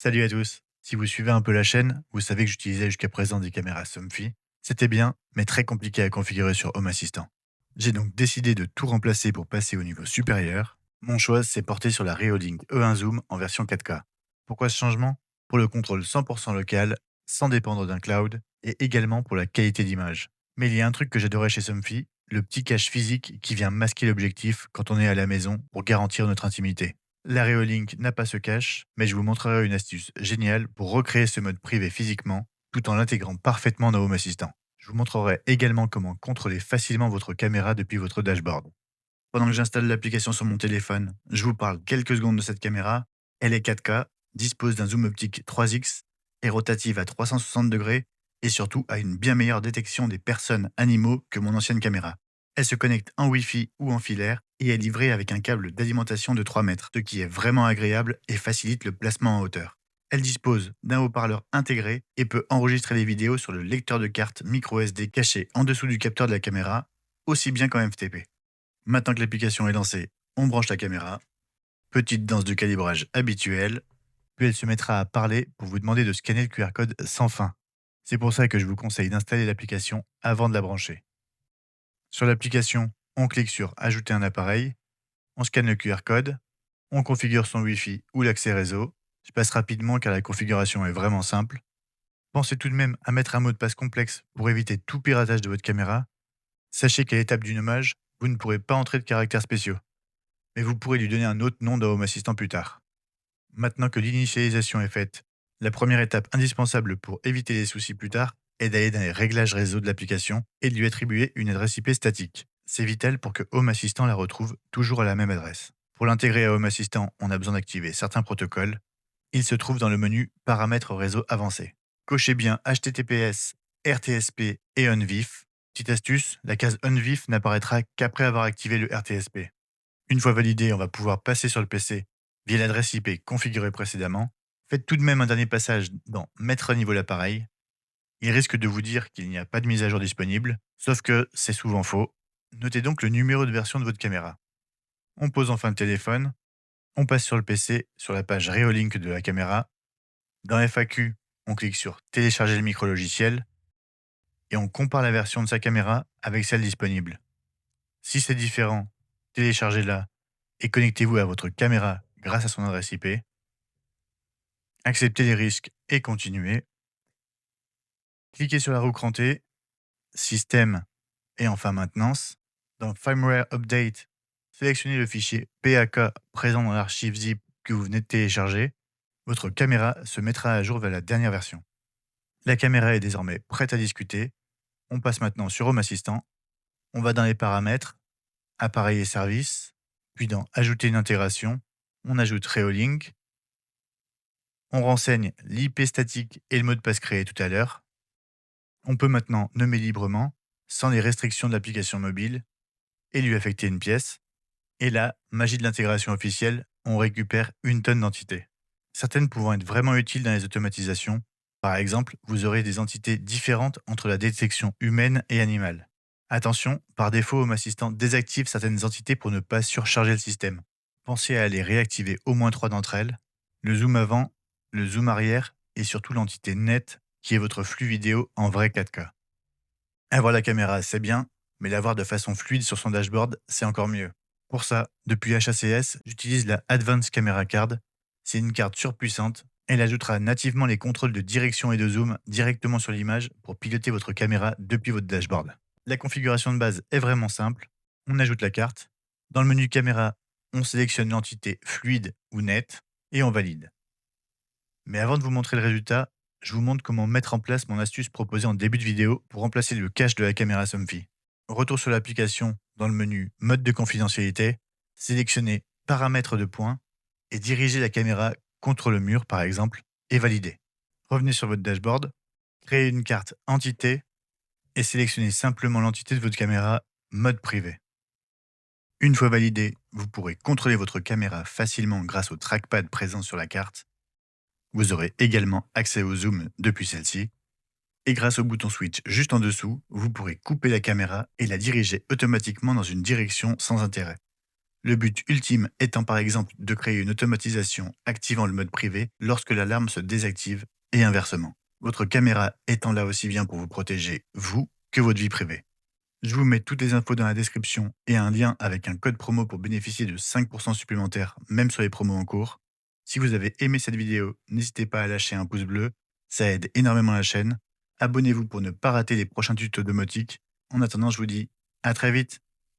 Salut à tous. Si vous suivez un peu la chaîne, vous savez que j'utilisais jusqu'à présent des caméras Somfy. C'était bien, mais très compliqué à configurer sur Home Assistant. J'ai donc décidé de tout remplacer pour passer au niveau supérieur. Mon choix s'est porté sur la Reolink E1 Zoom en version 4K. Pourquoi ce changement? Pour le contrôle 100% local, sans dépendre d'un cloud, et également pour la qualité d'image. Mais il y a un truc que j'adorais chez Somfy, le petit cache physique qui vient masquer l'objectif quand on est à la maison pour garantir notre intimité. L'Areolink n'a pas ce cache, mais je vous montrerai une astuce géniale pour recréer ce mode privé physiquement, tout en l'intégrant parfaitement dans Home Assistant. Je vous montrerai également comment contrôler facilement votre caméra depuis votre dashboard. Pendant que j'installe l'application sur mon téléphone, je vous parle quelques secondes de cette caméra. Elle est 4K, dispose d'un zoom optique 3x, est rotative à 360 degrés et surtout a une bien meilleure détection des personnes animaux que mon ancienne caméra. Elle se connecte en Wi-Fi ou en filaire et est livrée avec un câble d'alimentation de 3 mètres, ce qui est vraiment agréable et facilite le placement en hauteur. Elle dispose d'un haut-parleur intégré et peut enregistrer les vidéos sur le lecteur de carte micro SD caché en dessous du capteur de la caméra, aussi bien qu'en FTP. Maintenant que l'application est lancée, on branche la caméra. Petite danse de calibrage habituelle, puis elle se mettra à parler pour vous demander de scanner le QR code sans fin. C'est pour ça que je vous conseille d'installer l'application avant de la brancher. Sur l'application, on clique sur Ajouter un appareil, on scanne le QR code, on configure son Wi-Fi ou l'accès réseau. Je passe rapidement car la configuration est vraiment simple. Pensez tout de même à mettre un mot de passe complexe pour éviter tout piratage de votre caméra. Sachez qu'à l'étape du nommage, vous ne pourrez pas entrer de caractères spéciaux, mais vous pourrez lui donner un autre nom dans Home Assistant plus tard. Maintenant que l'initialisation est faite, la première étape indispensable pour éviter les soucis plus tard est d'aller dans les réglages réseau de l'application et de lui attribuer une adresse IP statique. C'est vital pour que Home Assistant la retrouve toujours à la même adresse. Pour l'intégrer à Home Assistant, on a besoin d'activer certains protocoles. Ils se trouvent dans le menu Paramètres réseau avancés. Cochez bien HTTPS, RTSP et UnVIF. Petite astuce, la case UnVIF n'apparaîtra qu'après avoir activé le RTSP. Une fois validé, on va pouvoir passer sur le PC via l'adresse IP configurée précédemment. Faites tout de même un dernier passage dans Mettre à niveau l'appareil. Il risque de vous dire qu'il n'y a pas de mise à jour disponible, sauf que c'est souvent faux. Notez donc le numéro de version de votre caméra. On pose enfin le téléphone, on passe sur le PC, sur la page Reolink de la caméra. Dans FAQ, on clique sur Télécharger le micro-logiciel et on compare la version de sa caméra avec celle disponible. Si c'est différent, téléchargez-la et connectez-vous à votre caméra grâce à son adresse IP. Acceptez les risques et continuez. Cliquez sur la roue crantée, Système et enfin Maintenance. Dans Firmware Update, sélectionnez le fichier PAK présent dans l'archive zip que vous venez de télécharger. Votre caméra se mettra à jour vers la dernière version. La caméra est désormais prête à discuter. On passe maintenant sur Home Assistant. On va dans les paramètres, appareil et services, puis dans Ajouter une intégration, on ajoute Reolink. On renseigne l'IP statique et le mot de passe créé tout à l'heure. On peut maintenant nommer librement, sans les restrictions de l'application mobile, et lui affecter une pièce. Et là, magie de l'intégration officielle, on récupère une tonne d'entités. Certaines pouvant être vraiment utiles dans les automatisations. Par exemple, vous aurez des entités différentes entre la détection humaine et animale. Attention, par défaut, Home Assistant désactive certaines entités pour ne pas surcharger le système. Pensez à les réactiver au moins 3 d'entre elles, le zoom avant, le zoom arrière et surtout l'entité net qui est votre flux vidéo en vrai 4K. Avoir la caméra, c'est bien, mais l'avoir de façon fluide sur son dashboard, c'est encore mieux. Pour ça, depuis HACS, j'utilise la Advanced Camera Card. C'est une carte surpuissante. Elle ajoutera nativement les contrôles de direction et de zoom directement sur l'image pour piloter votre caméra depuis votre dashboard. La configuration de base est vraiment simple. On ajoute la carte. Dans le menu caméra, on sélectionne l'entité fluide ou nette et on valide. Mais avant de vous montrer le résultat, je vous montre comment mettre en place mon astuce proposée en début de vidéo pour remplacer le cache de la caméra Somfy. Retour sur l'application, dans le menu Mode de confidentialité, sélectionnez Paramètres de points et dirigez la caméra contre le mur par exemple et validez. Revenez sur votre dashboard, créez une carte Entité et sélectionnez simplement l'entité de votre caméra Mode privé. Une fois validé, vous pourrez contrôler votre caméra facilement grâce au trackpad présent sur la carte. Vous aurez également accès au zoom depuis celle-ci. Et grâce au bouton switch juste en dessous, vous pourrez couper la caméra et la diriger automatiquement dans une direction sans intérêt. Le but ultime étant par exemple de créer une automatisation activant le mode privé lorsque l'alarme se désactive et inversement. Votre caméra étant là aussi bien pour vous protéger, vous, que votre vie privée. Je vous mets toutes les infos dans la description et un lien avec un code promo pour bénéficier de 5% supplémentaires, même sur les promos en cours. Si vous avez aimé cette vidéo, n'hésitez pas à lâcher un pouce bleu, ça aide énormément la chaîne. Abonnez-vous pour ne pas rater les prochains tutos domotiques. En attendant, je vous dis à très vite.